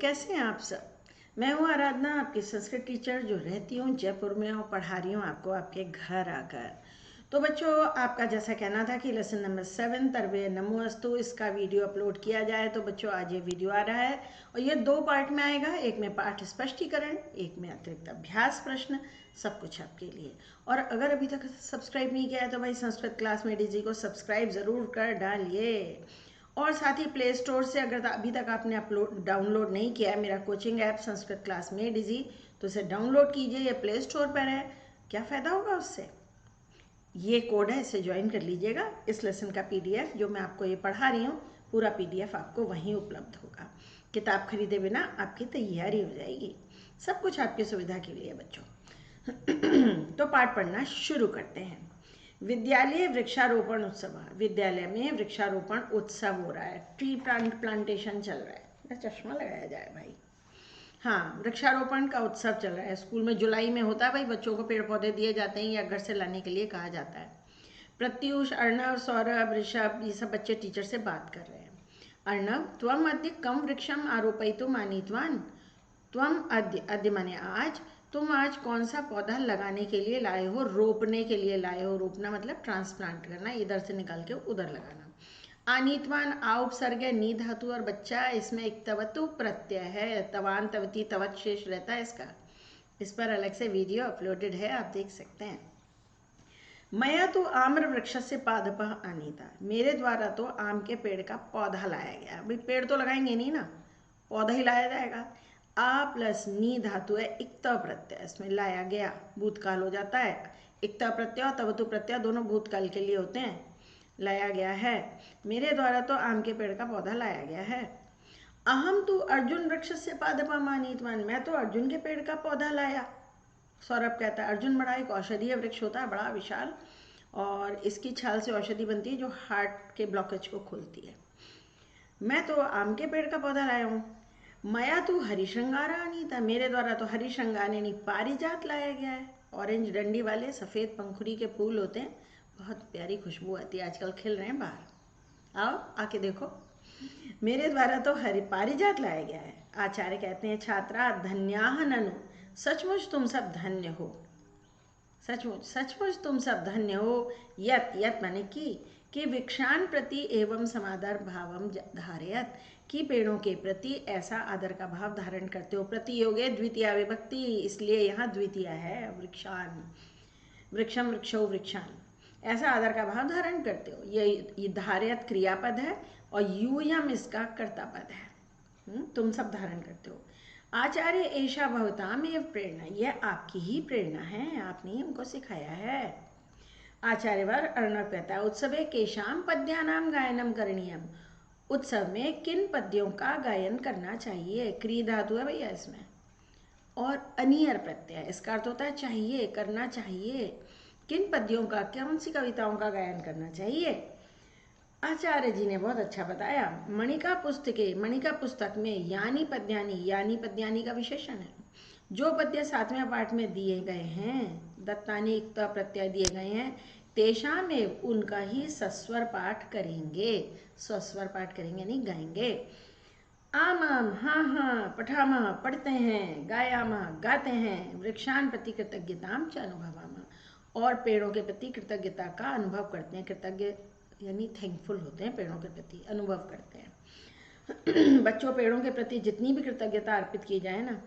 कैसे हैं आप सब। मैं हूँ आराधना, आपकी संस्कृत टीचर जो रहती हूँ जयपुर में और पढ़ा रही हूँ आपको आपके घर आकर। तो बच्चों, आपका जैसा कहना था कि लेसन नंबर 7 तरवे नमोस्तु इसका वीडियो अपलोड किया जाए, तो बच्चों आज ये वीडियो आ रहा है और ये 2 पार्ट में आएगा। एक में पाठ स्पष्टीकरण, एक में अतिरिक्त अभ्यास प्रश्न, सब कुछ आपके लिए। और अगर अभी तक सब्सक्राइब नहीं किया है तो भाई संस्कृत क्लास में डीजी को सब्सक्राइब ज़रूर कर डालिए। और साथ ही प्ले स्टोर से अगर अभी तक आपने डाउनलोड नहीं किया है मेरा कोचिंग ऐप संस्कृत क्लास में डीजी, तो इसे डाउनलोड कीजिए। ये प्ले स्टोर पर है। क्या फ़ायदा होगा उससे? ये कोड है, इसे ज्वाइन कर लीजिएगा। इस लेसन का पीडीएफ जो मैं आपको ये पढ़ा रही हूँ, पूरा पीडीएफ आपको वहीं उपलब्ध होगा। किताब खरीदे बिना आपकी तैयारी हो जाएगी। सब कुछ आपकी सुविधा के लिए बच्चों। तो पाठ पढ़ना शुरू करते हैं। विद्यालय वृक्षारोपण उत्सव। विद्यालय में वृक्षारोपण उत्सव हो रहा है, ट्री प्लांटेशन चल रहा है। चश्मा लगाया जाए भाई। हाँ, वृक्षारोपण का उत्सव चल रहा है। स्कूल में जुलाई में होता है भाई, बच्चों को पेड़ पौधे दिए जाते हैं या घर से लाने के लिए कहा जाता है। प्रत्युष, अर्णव, सौरभ, ऋषभ, ये सब बच्चे टीचर से बात कर रहे हैं। अर्णव, त्वम अद्य कम वृक्षम आरोपयितुम आनीतवान। त्वम अद्य, अद्य माने आज, तुम आज कौन सा पौधा लगाने के लिए लाए हो, रोपने के लिए लाए हो। रोपना मतलब ट्रांसप्लांट करना, इधर से निकाल के उधर लगाना। आनीतवान, आ उपसर्ग है, नी धातु और बच्चा, इसमें एक तवतु प्रत्यय है। तवान, तवती, तवत शेष रहता है इसका। इस पर अलग से वीडियो अपलोडेड है, आप देख सकते हैं। मया तो आम्र वृक्ष से पादपः आनीता। मेरे द्वारा तो आम के पेड़ का पौधा लाया गया। भाई पेड़ तो लगाएंगे नहीं ना, पौधा ही लाया जाएगा। आ प्लस नी धातु है, इक्ता प्रत्यय, इसमें लाया गया भूतकाल हो जाता है। इक्ता प्रत्यय और तवतु प्रत्यय दोनों भूतकाल के लिए होते हैं। लाया गया है, मेरे द्वारा तो आम के पेड़ का पौधा लाया गया है। अहम तो अर्जुन वृक्ष से पादपम आनीतवान। मैं तो अर्जुन के पेड़ का पौधा लाया। सौरभ कहता है अर्जुन बड़ा एक औषधीय वृक्ष होता है, बड़ा विशाल, और इसकी छाल से औषधि बनती है जो हार्ट के ब्लॉकेज को खोलती है। मैं तो आम के पेड़ का पौधा लाया हूँ। मया तो हरिश्रृंगार अनीता। मेरे द्वारा तो हरिश्रृंगार यानी पारिजात लाया गया है। ऑरेंज डंडी वाले सफ़ेद पंखुड़ी के फूल होते हैं, बहुत प्यारी खुशबू आती है, आजकल खिल रहे हैं बाहर। आओ आके देखो। मेरे द्वारा तो हरि पारिजात लाया गया है। आचार्य कहते हैं छात्रा धन्याह ननु। सचमुच तुम सब धन्य हो। सचमुच सचमुच तुम सब धन्य हो। यत, यत माने कि वृक्षान प्रति एवं समादर भावम धारयत, कि पेड़ों के प्रति ऐसा आदर का भाव धारण करते हो। प्रतियोगे द्वितीय विभक्ति, इसलिए यहाँ द्वितीय है। वृक्षान, वृक्षम, वृक्षो, वृक्षान, ऐसा आदर का भाव धारण करते हो। ये धारयत क्रियापद है और यूयम इसका कर्ता पद है। तुम सब धारण करते हो। आचार्य ऐशा भवताम एव प्रेरणा, यह आपकी ही प्रेरणा है, आपने ही हमको सिखाया है। आचार्यवर अर्णव कहता है उत्सवे केशाम पद्यानाम गायनम करणीयम। उत्सव में किन पद्यों का गायन करना चाहिए। क्री धातु है भैया इसमें, और अनियर प्रत्यय, इसका अर्थ होता है चाहिए, करना चाहिए। किन पद्यों का, कौन सी कविताओं का गायन करना चाहिए। आचार्य जी ने बहुत अच्छा बताया। मणिका पुस्तके, मणिका पुस्तक में यानी पद्यानी, यानी पद्यानी का विशेषण है। जो पद्य 7वें पाठ में दिए गए हैं, दत्तानी इक्ता प्रत्यय दिए गए हैं, तेषा में उनका ही सस्वर पाठ करेंगे। स्वस्वर पाठ करेंगे नहीं, गाएंगे। आम आम, हाँ हाँ, पठामा पढ़ते हैं, गायामा गाते हैं, वृक्षान प्रति कृतज्ञताम च अनुभवामा, और पेड़ों के प्रति कृतज्ञता का अनुभव करते हैं। कृतज्ञ यानी थैंकफुल होते हैं, पेड़ों के प्रति अनुभव करते हैं। बच्चों, पेड़ों के प्रति जितनी भी कृतज्ञता अर्पित की जाए ना,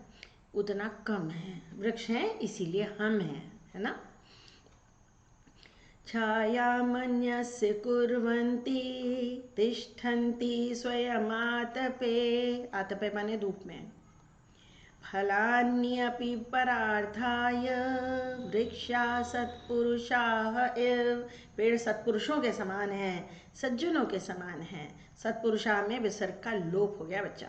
उतना कम है। वृक्ष हैं इसीलिए हम हैं, है ना। छायामन्यस्य कुर्वन्ति तिष्ठन्ति स्वयमातपे। आतपे माने धूप में। फलान्यपि परार्थाय वृक्षा सत्पुरुषाः इव। पेड़ सत्पुरुषों के समान हैं, सज्जनों के समान हैं। सत्पुरुषा में विसर्ग का लोप हो गया बच्चा।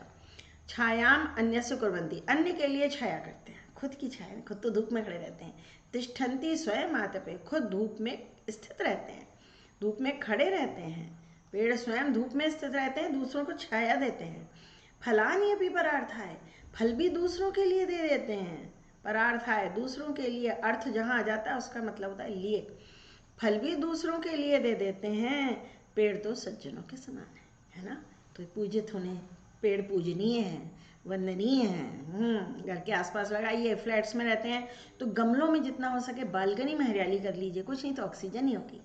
छायाम अन्यस्य कुर्वन्ति, अन्य के लिए छाया करते हैं, खुद की छाया, खुद तो धूप में खड़े रहते हैं। तिष्ठन्ति स्वयं आतपे, खुद धूप में स्थित रहते हैं, धूप में खड़े रहते हैं। पेड़ स्वयं धूप में स्थित रहते हैं, दूसरों को छाया देते हैं। फलानि अपि परार्थाय, फल भी दूसरों के लिए दे देते हैं। परार्थाय, दूसरों के लिए, अर्थ जहाँ आ जाता है उसका मतलब होता है लिए। फल भी दूसरों के लिए दे देते हैं। पेड़ तो सज्जनों के समान है ना। तो पूजित होने, पेड़ पूजनीय है। वंदनीय हैं। घर के आसपास लगाइए। फ्लैट्स में रहते हैं तो गमलों में जितना हो सके बालकनी में हरियाली कर लीजिए, कुछ नहीं तो ऑक्सीजन ही होगी।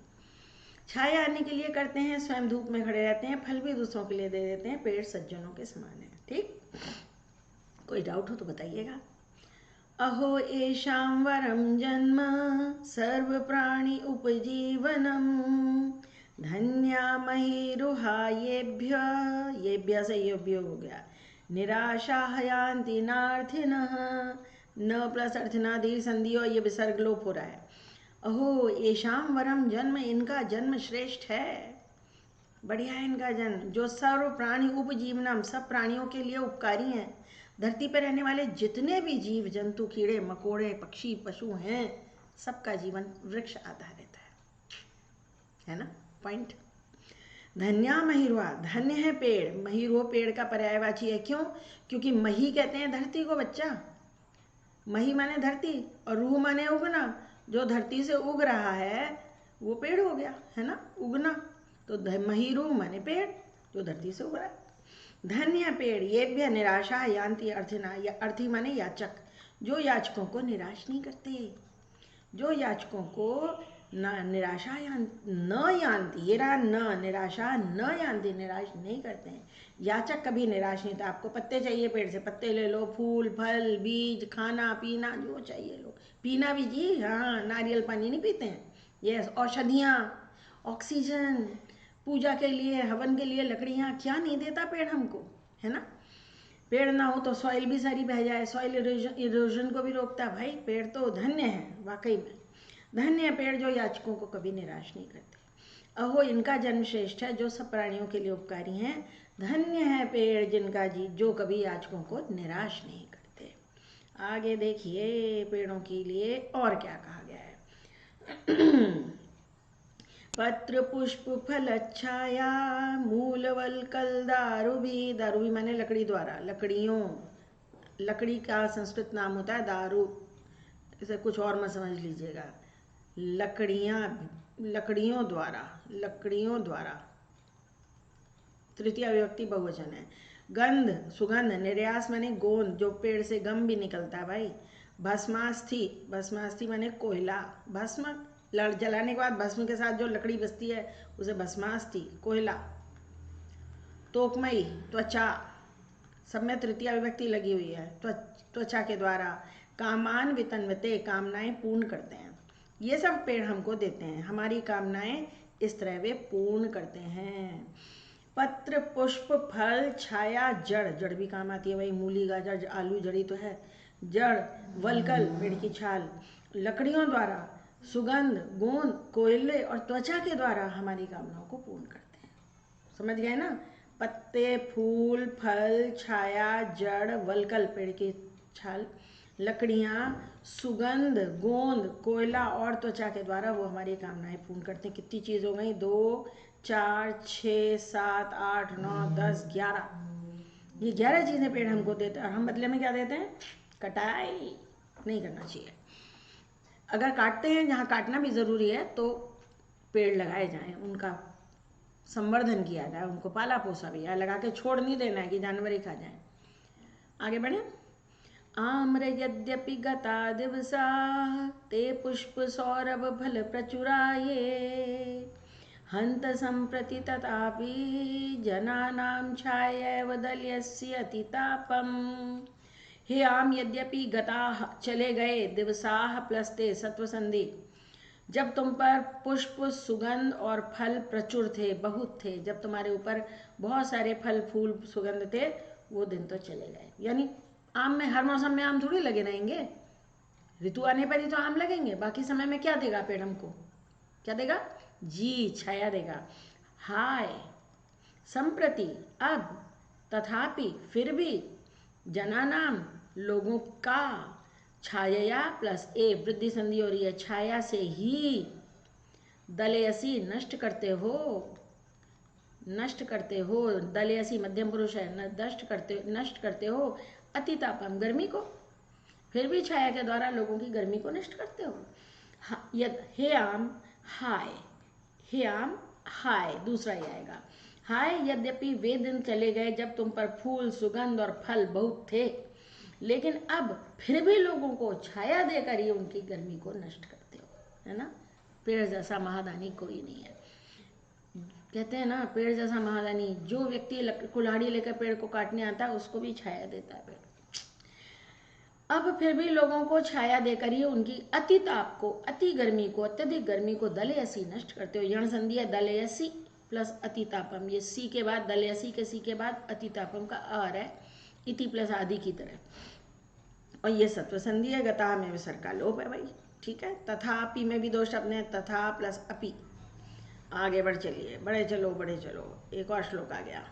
छाया आने के लिए करते हैं, स्वयं धूप में खड़े रहते हैं, फल भी दूसरों के लिए दे देते हैं। पेड़ सज्जनों के समान है। ठीक, कोई डाउट हो तो बताइएगा। अहो येषां वरं जन्म सर्व प्राणि उपजीवनम धन्या महिरुहा येभ्य से योभ्य हो गया। निराशा यान्ति नार्थिनः, न प्लस अर्थनादि संधि और ये विसर्ग लोप हो रहा है। अहो येषां वरम जन्म, इनका जन्म श्रेष्ठ है, बढ़िया है इनका जन्म। जो सर्व प्राणी उपजीवनम, सब प्राणियों के लिए उपकारी हैं। धरती पर रहने वाले जितने भी जीव जंतु, कीड़े मकोड़े, पक्षी पशु हैं, सबका जीवन वृक्ष आधारित है ना। पॉइंट। धन्या महिरुआ, धन्य है पेड़। महिरुओ पेड़ का पर्यायवाची है। क्यों? क्योंकि मही कहते हैं धरती को बच्चा। मही माने धरती और रूह माने उगना। जो धरती से उग रहा है वो पेड़ हो गया, है ना, उगना। तो महिरू माने पेड़ जो धरती से उग रहा है। धन्य पेड़। ये भी निराशा यान्ति अर्थिना, या अर्थी माने याचक, जो याचकों को निराश नहीं करते, जो याचकों को निराशा न यान्ति, ये रहा न, निराशा न यान्ति, निराश नहीं करते हैं। याचक कभी निराश नहीं था। आपको पत्ते चाहिए, पेड़ से पत्ते ले लो, फूल फल बीज, खाना पीना जो चाहिए लो, पीना भी जी, हाँ, नारियल पानी नहीं पीते हैं, यस, औषधियाँ, ऑक्सीजन, पूजा के लिए, हवन के लिए लकड़ियाँ, क्या नहीं देता पेड़ हमको, है ना। पेड़ ना हो तो सॉइल भी सारी बह जाए, सॉइल इरोजन को भी रोकता है। भाई पेड़ तो धन्य है, वाकई में धन्य पेड़ जो याचकों को कभी निराश नहीं करते। अहो इनका जन्म श्रेष्ठ है, जो सब प्राणियों के लिए उपकारी हैं। धन्य है पेड़ जिनका जो कभी याचकों को निराश नहीं करते। आगे देखिए पेड़ों के लिए और क्या कहा गया है। पत्र पुष्प फल छाया मूल वलकल दारू भी, दारू भी माने लकड़ी द्वारा, लकड़ियों, लकड़ी का संस्कृत नाम होता है दारू, इसे कुछ और मत समझ लीजिएगा। लकड़ियाँ, लकड़ियों द्वारा, लकड़ियों द्वारा, तृतीय विभक्ति बहुवचन है। गंध, सुगंध, निर्यास माने गोंद, जो पेड़ से गम भी निकलता है भाई। भस्मास्थि, भस्मास्थि माने कोयला, भस्म जलाने के बाद भस्म के साथ जो लकड़ी बचती है उसे भस्मास्थि, कोयला। तोकमयी, त्वचा, सब में तृतीय विभक्ति लगी हुई है। त्वचा के द्वारा। कामान वितन्वते, कामनाएं पूर्ण करते हैं। ये सब पेड़ हमको देते हैं, हमारी कामनाएं इस तरह वे पूर्ण करते हैं। पत्र पुष्प फल छाया जड़, जड़ भी काम आती है भाई, मूली गाजर आलू जड़ी तो है। जड़, वलकल पेड़ की छाल, लकड़ियों द्वारा, सुगंध, गोंद, कोयले और त्वचा के द्वारा हमारी कामनाओं को पूर्ण करते हैं। समझ गए ना। पत्ते, फूल, फल, छाया, जड़, वलकल पेड़ की छाल, लकड़ियाँ, सुगंध, गोंद, कोयला और त्वचा के द्वारा वो हमारी कामनाएं पूर्ण करते हैं। कितनी चीज़ हो गई? 2, 4, 6, 7, 8, 9, 10, 11, ये 11 चीज़ें पेड़ हमको देते हैं। और हम बदले में क्या देते हैं? कटाई नहीं करना चाहिए। अगर काटते हैं, जहाँ काटना भी ज़रूरी है, तो पेड़ लगाए जाएं, उनका संवर्धन किया जाए, उनको पाला पोसा भी है, लगा के छोड़ नहीं देना है कि जानवर ही खा जाए। आगे बढ़े। आम्र यद्यपि गता दिवसा ते पुष्प सौरभ फल प्रचुराये हंत संप्रति तथापि जनानां छायैव दल्यस्य अतितापम। हे आम यद्यपि गताः, चले गए, दिवसाः प्लस्ते सत्व संधि, जब तुम पर पुष्प सुगंध और फल प्रचुर थे, बहुत थे, जब तुम्हारे ऊपर बहुत सारे फल फूल सुगंध थे, वो दिन तो चले गए। यानी आम में हर मौसम में आम थोड़ी लगे रहेंगे, ऋतु आने पर ही तो आम लगेंगे। बाकी समय में क्या देगा पेड़ हमको? क्या देगा? जी, छाया देगा। हाय, संप्रति, अब, तथापि, फिर भी, जनानाम, लोगों का, छाया प्लस ए वृद्धि संधि हो रही है, छाया से ही, दलयसी नष्ट करते हो, नष्ट करते हो, दलयसी मध्यम पुरुष है, नष्ट करते हो, अतितापम, गर्मी को, फिर भी छाया के द्वारा लोगों की गर्मी को नष्ट करते हो। हे आम, हाय, हे आम, हाय, दूसरा ही आएगा। हाय यद्यपि वे दिन चले गए जब तुम पर फूल, सुगंध और फल बहुत थे, लेकिन अब फिर भी लोगों को छाया देकर ही उनकी गर्मी को नष्ट करते हो, है ना। पेड़ जैसा महादानी कोई नहीं है। कहते हैं ना, पेड़ जैसा महादानी, जो व्यक्ति कुल्हाड़ी लेकर पेड़ को काटने आता है उसको भी छाया देता है पेड़। अब फिर भी लोगों को छाया देकर ही उनकी अति ताप को, अति गर्मी को, अत्यधिक गर्मी को दलयसी नष्ट करते हो। यण संधि है दलयसी प्लस अतितापम। ये सी के बाद, दलयसी के सी के बाद अतितापम का आर है, इति प्लस आदि की तरह। और ये सत्व संधि है, गता में विसर्ग का लोप है भाई, ठीक है। तथापि में भी दो शब्द हैं, तथा प्लस अपि। आगे बढ़ चलिए, बड़े चलो बड़े चलो। एक और श्लोक आ गया।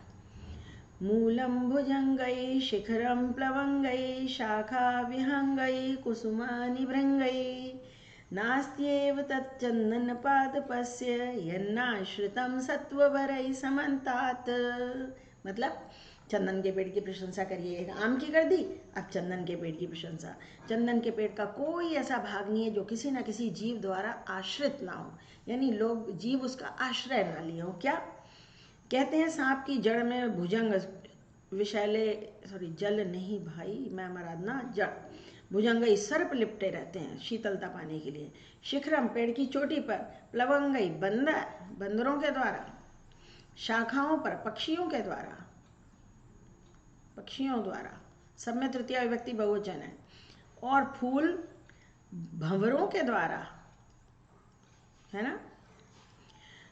मूलं भुजंगै शिखरं प्लवंगै शाखा विहंगै कुसुमानि भृंगै नास्त्येव तच्चन्दनपादपस्य यन्नाश्रितं सत्ववरै समन्तात्। मतलब चंदन के पेड़ की प्रशंसा करिए, एक आम की कर दी, अब चंदन के पेड़ की प्रशंसा। चंदन के पेड़ का कोई ऐसा भाग नहीं है जो किसी न किसी जीव द्वारा आश्रित ना हो, यानी लोग जीव उसका आश्रय ना लिए हो। क्या कहते हैं, सांप की जड़ में भुजंग विषैले, सॉरी जल नहीं भाई, मैं आराधना, जड़ भुजंगई सर्प लिपटे रहते हैं शीतलता पाने के लिए। शिखरम पेड़ की चोटी पर, प्लवंगई बंदर, बंदरों के द्वारा, शाखाओं पर पक्षियों के द्वारा, पक्षियों द्वारा, सब में तृतीया विभक्ति बहुवचन है। और फूल भंवरों के द्वारा, है ना।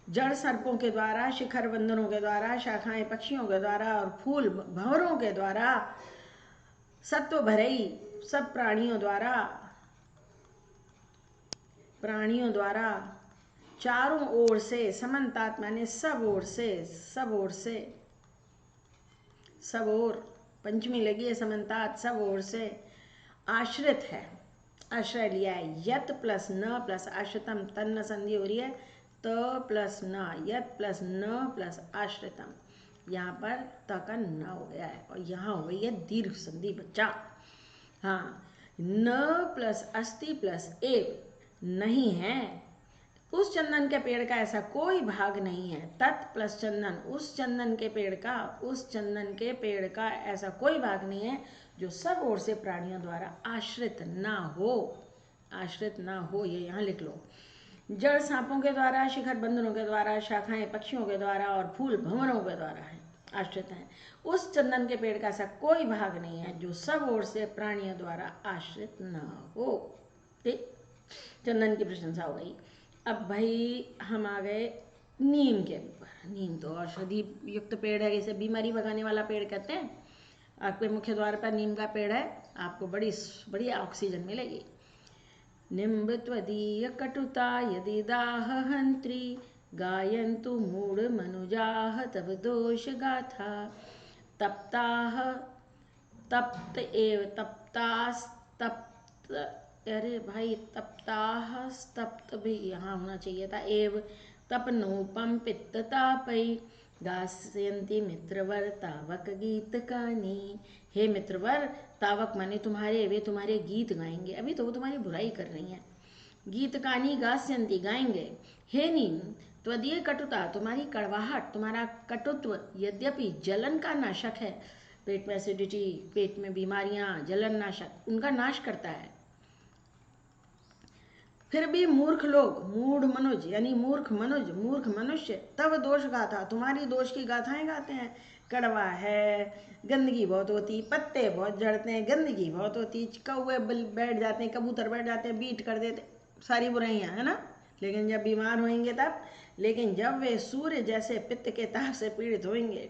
जड़ सर्पों के द्वारा, शिखर बंदरों के द्वारा, शाखाएं पक्षियों के द्वारा और फूल भंवरों के द्वारा, सत्व भरई सब प्राणियों द्वारा, प्राणियों द्वारा चारों ओर से, समन्तात माने सब ओर से, सब ओर से, सब ओर, पंचमी लगी है, समन्तात सब ओर से आश्रित है, आश्रय लिया है। यत प्लस न प्लस आश्रितम, तन्न संधि हो रही है, त प्लस न, यत प्लस न प्लस आश्रितम। यहाँ पर त का न हो गया है और यहाँ हो गई है दीर्घ संधि बच्चा। हाँ, न प्लस अस्ति प्लस एव, नहीं है उस चंदन के पेड़ का ऐसा कोई भाग नहीं है। तत् प्लस चंदन, उस चंदन के पेड़ का, उस चंदन के पेड़ का ऐसा कोई भाग नहीं है जो सब ओर से प्राणियों द्वारा आश्रित ना हो, आश्रित ना हो, ये यहाँ लिख लो। जड़ सांपों के द्वारा, शिखर बंदरों के द्वारा, शाखाएं पक्षियों के द्वारा और फूल भंवरों के द्वारा है, आश्रित हैं। उस चंदन के पेड़ का ऐसा कोई भाग नहीं है जो सब ओर से प्राणियों द्वारा आश्रित न हो। ठीक, चंदन की प्रशंसा हो गई। अब भाई हम आ गए नीम के ऊपर। नीम तो औषधि युक्त पेड़ है, इसे बीमारी भगाने वाला पेड़ कहते हैं। आपके मुख्य द्वार पर नीम का पेड़ है, आपको बड़ी बढ़िया ऑक्सीजन मिलेगी। निम्ब त्वदीय कटुता यदि दाह हंत्री गायन्तु मूढ़ मनुजाः तव दोष गाथा तप्ताः तप्त एव तप्तास्तप्त, अरे भाई तप्ताः स्तप्त भी यहाँ होना चाहिए था, एव तपनोपम पित्ततापै गास्यन्ति मित्रवर तावक गीत कानी। हे मित्रवर, तावक माने तुम्हारे, वे तुम्हारे गीत गाएंगे, अभी तो वो तुम्हारी बुराई कर रही हैं। गीत कानी गास्यन्ति गाएंगे। हे नीम, त्वदीय कटुता तुम्हारी कड़वाहट, तुम्हारा कटुत्व यद्यपि जलन का नाशक है, पेट में एसिडिटी, पेट में बीमारियां, जलन नाशक, उनका नाश करता है, फिर भी मूर्ख लोग, मूढ़ मनुज यानी मूर्ख मनुज, मूर्ख मनुष्य तब दोष गाथा, तुम्हारी दोष की गाथाएं गाते हैं। कड़वा है, गंदगी बहुत होती, पत्ते बहुत झड़ते हैं, गंदगी बहुत होती, कौवे बैठ जाते हैं, कबूतर बैठ जाते हैं, बीट कर देते, सारी बुराइयां, है ना। लेकिन जब बीमार होंगे तब, लेकिन जब वे सूर्य जैसे पित्त के ताप से पीड़ित होंगे,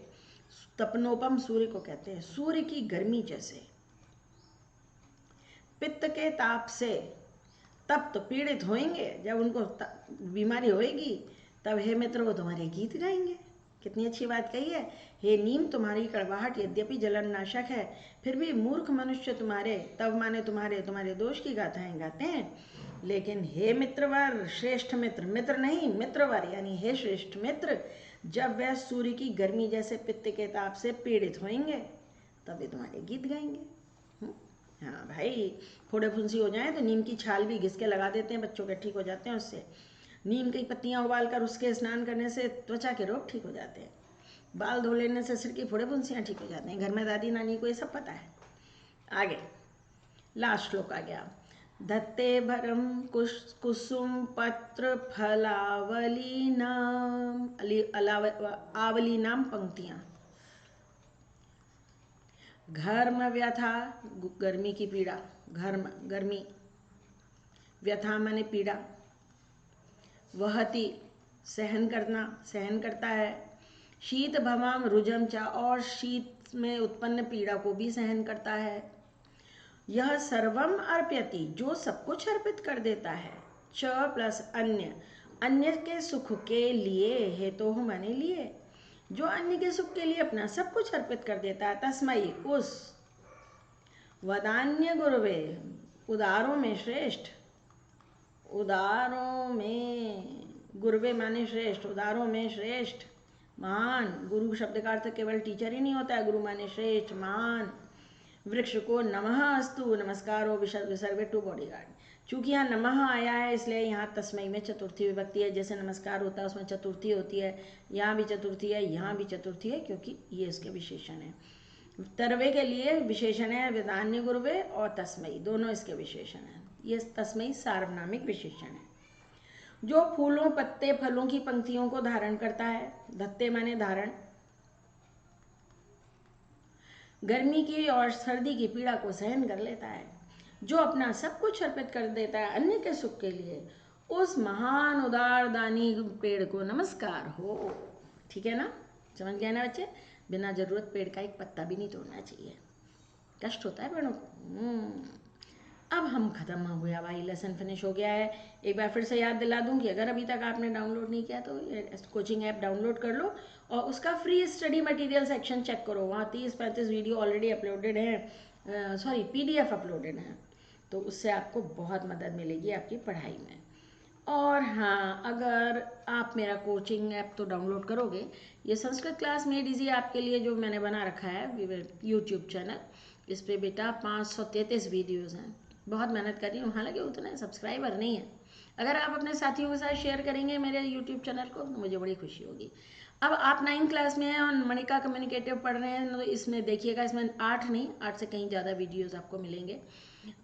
तपनोपम सूर्य को कहते हैं, सूर्य की गर्मी जैसे पित्त के ताप से तब तो पीड़ित होंगे, जब उनको बीमारी होएगी तब हे मित्र वो तुम्हारे गीत गाएंगे। कितनी अच्छी बात कही है। हे नीम, तुम्हारी कड़वाहट यद्यपि जलन नाशक है, फिर भी मूर्ख मनुष्य तुम्हारे, तब माने तुम्हारे, तुम्हारे दोष की गाथाएं गाते हैं। लेकिन हे मित्रवर, श्रेष्ठ मित्र, मित्र नहीं मित्रवर, यानी हे श्रेष्ठ मित्र, जब वह सूर्य की गर्मी जैसे पित्त के ताप से पीड़ित होंगे तब वे तुम्हारे गीत गाएंगे। हाँ भाई, फोड़े फुंसी हो जाए तो नीम की छाल भी घिस के लगा देते हैं, बच्चों के ठीक हो जाते हैं उससे। नीम की पत्तियां उबाल कर उसके स्नान करने से त्वचा के रोग ठीक हो जाते हैं। बाल धो लेने से सिर की फोड़े फुंसियाँ ठीक हो जाते हैं। घर में दादी नानी को ये सब पता है। आगे लास्ट श्लोक आ गया। धत्ते भरम कुसुम पत्र फलावली नाम आवली नाम पंक्तियां। घर्म व्यथा, गर्मी की पीड़ा, घर्म गर्मी, व्यथा माने पीड़ा, वहति सहन करना, सहन करता है, शीत भवाम रुजम चा, और शीत में उत्पन्न पीड़ा को भी सहन करता है। यह सर्वम अर्प्यति, जो सब कुछ अर्पित कर देता है। च प्लस अन्य, अन्य के सुख के लिए, हेतु माने लिए, जो अन्य के सुख के लिए अपना सब कुछ अर्पित कर देता है। तस्मई उस, वदान्य गुरुवे, उदारों में श्रेष्ठ, उदारों में, गुरुवे माने श्रेष्ठ, उदारों में श्रेष्ठ, महान। गुरु शब्द का अर्थ केवल टीचर ही नहीं होता है, गुरु माने श्रेष्ठ महान। वृक्ष को नमः अस्तु, नमस्कार हो विसर्ग टू बॉडीगार्ड। चूंकि यहाँ नमः आया है इसलिए यहाँ तस्मई में चतुर्थी विभक्ति है। जैसे नमस्कार होता है उसमें चतुर्थी होती है, यहाँ भी चतुर्थी है, यहाँ भी चतुर्थी है, क्योंकि ये इसके विशेषण है। तरवे के लिए विशेषण है वेदान्य गुरुवे और तस्मई, दोनों इसके विशेषण हैं। ये तस्मई सार्वनामिक विशेषण है। जो फूलों पत्ते फलों की पंक्तियों को धारण करता है। धत्ते माने धारण, गर्मी की और सर्दी की पीड़ा को सहन कर लेता है, जो अपना सब कुछ अर्पित कर देता है अन्य के सुख के लिए, उस महान उदार दानी पेड़ को नमस्कार हो। ठीक है ना, समझ गए ना बच्चे? बिना जरूरत पेड़ का एक पत्ता भी नहीं तोड़ना चाहिए, कष्ट होता है पेड़ों को। अब हम खत्म हो गया भाई, लेसन फिनिश हो गया है। एक बार फिर से याद दिला दूं कि अगर अभी तक आपने डाउनलोड नहीं किया तो कोचिंग ऐप डाउनलोड कर लो और उसका free study material section check करो। वहाँ 30-35 वीडियो ऑलरेडी अपलोडेड हैं, सॉरी PDF अपलोडेड हैं, तो उससे आपको बहुत मदद मिलेगी आपकी पढ़ाई में। और हाँ, अगर आप मेरा कोचिंग ऐप तो डाउनलोड करोगे, ये संस्कृत क्लास मेड इजी आपके लिए जो मैंने बना रखा है यूट्यूब चैनल, इस पर बेटा 533 वीडियोज़ हैं। बहुत मेहनत कर रही हूँ, हालांकि उतने सब्सक्राइबर नहीं है। अगर आप अपने साथियों के साथ शेयर करेंगे मेरे यूट्यूब चैनल को तो मुझे बड़ी खुशी होगी। अब आप 9th क्लास में हैं और मणिका कम्युनिकेटिव पढ़ रहे हैं, तो इसमें देखिएगा, इसमें 8 नहीं 8 से कहीं ज़्यादा वीडियोस आपको मिलेंगे,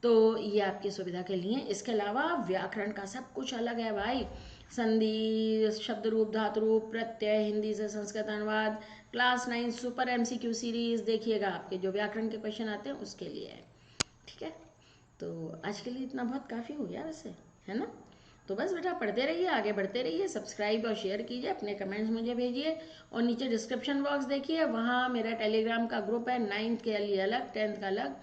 तो ये आपकी सुविधा के लिए। इसके अलावा व्याकरण का सब कुछ अलग है भाई, संधि, शब्द रूप, धातु रूप, प्रत्यय, हिंदी से संस्कृत अनुवाद, क्लास 9 सुपर MCQ सीरीज देखिएगा, आपके जो व्याकरण के क्वेश्चन आते हैं उसके लिए है। ठीक है, तो आज के लिए इतना बहुत काफ़ी हो गया वैसे, है ना? तो बस बेटा पढ़ते रहिए, आगे बढ़ते रहिए, सब्सक्राइब और शेयर कीजिए, अपने कमेंट्स मुझे भेजिए, और नीचे डिस्क्रिप्शन बॉक्स देखिए, वहाँ मेरा टेलीग्राम का ग्रुप है, 9th के लिए अलग, 10th का अलग,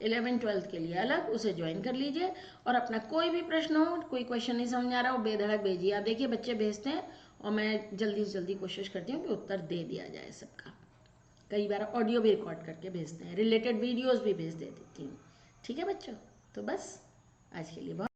11 12th के लिए अलग, उसे ज्वाइन कर लीजिए। और अपना कोई भी प्रश्न हो, कोई क्वेश्चन नहीं समझ आ रहा हो, बेधड़क भेजिए। आप देखिए बच्चे भेजते हैं और मैं जल्दी से जल्दी कोशिश करती हूँ कि उत्तर दे दिया जाए सबका। कई बार ऑडियो भी रिकॉर्ड करके भेजते हैं, रिलेटेड वीडियोज़ भी भेज दे देती हूँ। ठीक है बच्चों, तो बस आज के लिए बहुत